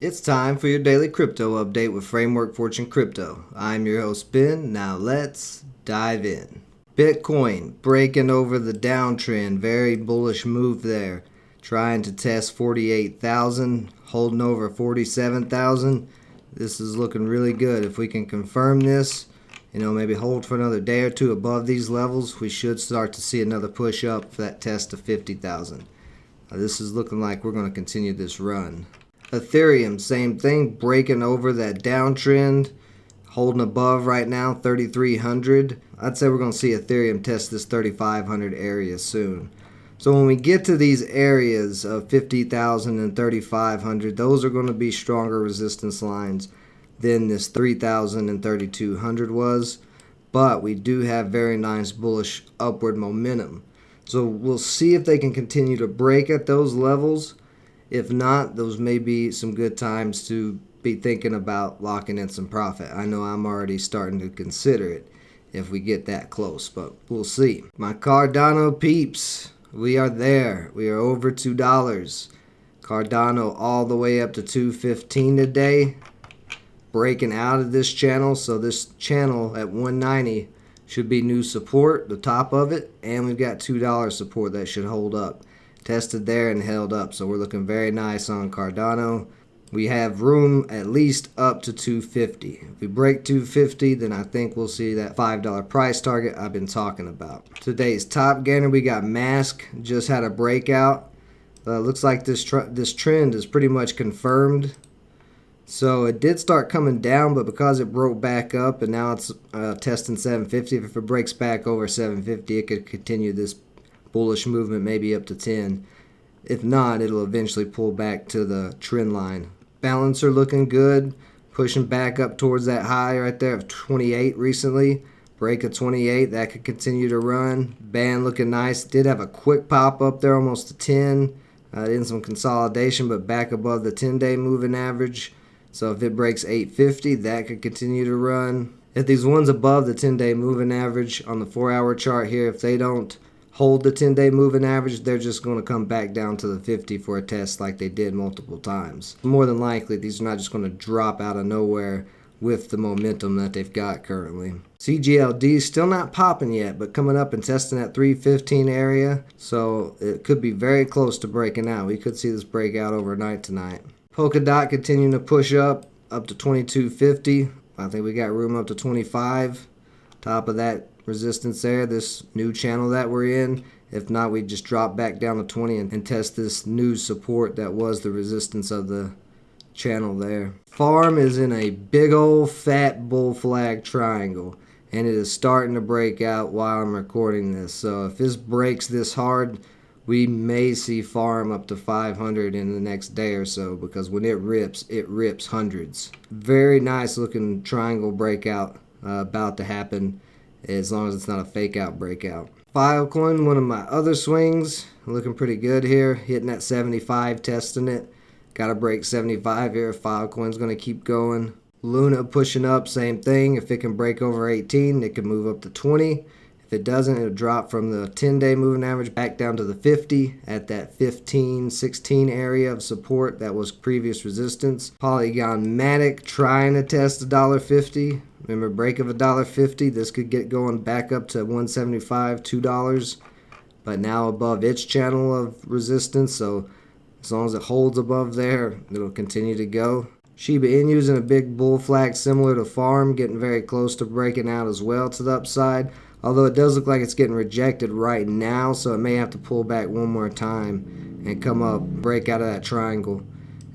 It's time for your daily crypto update with Framework Fortune Crypto. I'm your host Ben. Now let's dive in. Bitcoin breaking over the downtrend, very bullish move there. Trying to test 48,000, holding over 47,000. This is looking really good. If we can confirm this, maybe hold for another day or two above these levels, we should start to see another push up for that test of 50,000. This is looking like we're going to continue this run. Ethereum, same thing, breaking over that downtrend, holding above right now, 3,300. I'd say we're going to see Ethereum test this 3,500 area soon. So when we get to these areas of 50,000 and 3,500, those are going to be stronger resistance lines than this 3,000 and 3,200 was. But we do have very nice bullish upward momentum. So we'll see if they can continue to break at those levels. If not, those may be some good times to be thinking about locking in some profit. I know I'm already starting to consider it if we get that close, but we'll see. My Cardano peeps, we are there. We are over $2. Cardano all the way up to $2.15 today. Breaking out of this channel, so this channel at 190 should be new support, the top of it, and we've got $2 support that should hold up. Tested there and held up, so we're looking very nice on Cardano. We have room at least up to 250. If we break 250, then I think we'll see that $5 price target I've been talking about. Today's top gainer, we got Mask, just had a breakout. Looks like this trend is pretty much confirmed. So it did start coming down, but because it broke back up and now it's testing 750, if it breaks back over 750, it could continue this bullish movement, maybe up to 10. If not, it'll eventually pull back to the trend line. Balancer looking good, pushing back up towards that high right there of 28 recently. Break of 28, that could continue to run. Band looking nice. Did have a quick pop up there, almost to 10. In some consolidation, but back above the 10-day moving average. So if it breaks 850, that could continue to run. If these ones above the 10-day moving average on the 4-hour chart here, if they don't hold the 10-day moving average, they're just going to come back down to the 50 for a test like they did multiple times. More than likely, these are not just going to drop out of nowhere with the momentum that they've got currently. CGLD still not popping yet, but coming up and testing that 315 area, so it could be very close to breaking out. We could see this break out overnight tonight. Polkadot continuing to push up to 2250. I think we got room up to 25. Top of that resistance there, this new channel that we're in. If not, we just drop back down to 20 and test this new support that was the resistance of the channel there. Farm is in a big old fat bull flag triangle, and it is starting to break out while I'm recording this. So if this breaks this hard, we may see Farm up to 500 in the next day or so, because when it rips hundreds. Very nice looking triangle breakout about to happen, as long as it's not a fake out breakout. Filecoin, one of my other swings, looking pretty good here, hitting at 75, testing it. Got to break 75 here. Filecoin's going to keep going. Luna pushing up, same thing. If it can break over 18, it can move up to 20. If it doesn't, it'll drop from the 10-day moving average back down to the 50 at that 15, 16 area of support that was previous resistance. Polygon MATIC trying to test $1.50. Remember, break of $1.50. This could get going back up to $1.75, $2. But now above its channel of resistance, so as long as it holds above there, it'll continue to go. Shiba Inu using a big bull flag similar to Farm, getting very close to breaking out as well to the upside. Although it does look like it's getting rejected right now, so it may have to pull back one more time and come up, break out of that triangle.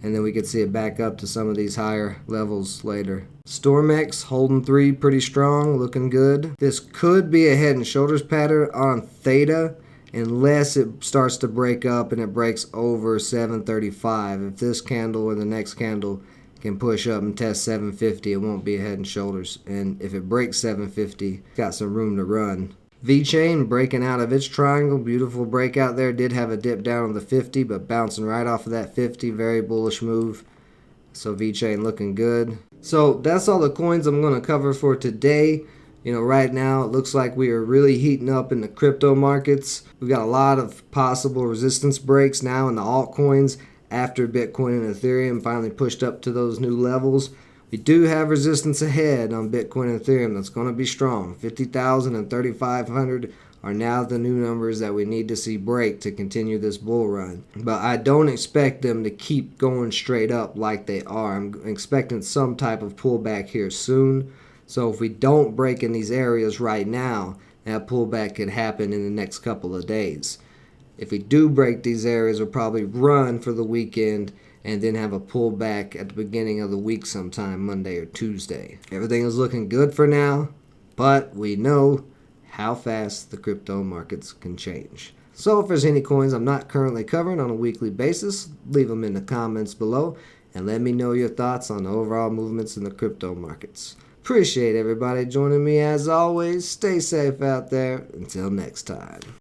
And then we could see it back up to some of these higher levels later. StormX holding 3 pretty strong, looking good. This could be a head and shoulders pattern on THETA, unless it starts to break up and it breaks over 735. If this candle or the next candle can push up and test 750, it won't be a head and shoulders. And if it breaks 750, it's got some room to run. V-Chain breaking out of its triangle, beautiful breakout there. Did have a dip down on the 50, but bouncing right off of that 50, very bullish move. So V-Chain looking good. So that's all the coins I'm going to cover for today. Right now it looks like we are really heating up in the crypto markets. We've got a lot of possible resistance breaks now in the altcoins after Bitcoin and Ethereum finally pushed up to those new levels. We do have resistance ahead on Bitcoin and Ethereum that's going to be strong. 50,000 and 3,500 are now the new numbers that we need to see break to continue this bull run. But I don't expect them to keep going straight up like they are. I'm expecting some type of pullback here soon. So if we don't break in these areas right now, that pullback could happen in the next couple of days. If we do break these areas, we'll probably run for the weekend and then have a pullback at the beginning of the week sometime, Monday or Tuesday. Everything is looking good for now, but we know how fast the crypto markets can change. So if there's any coins I'm not currently covering on a weekly basis, leave them in the comments below and let me know your thoughts on the overall movements in the crypto markets. Appreciate everybody joining me as always. Stay safe out there. Until next time.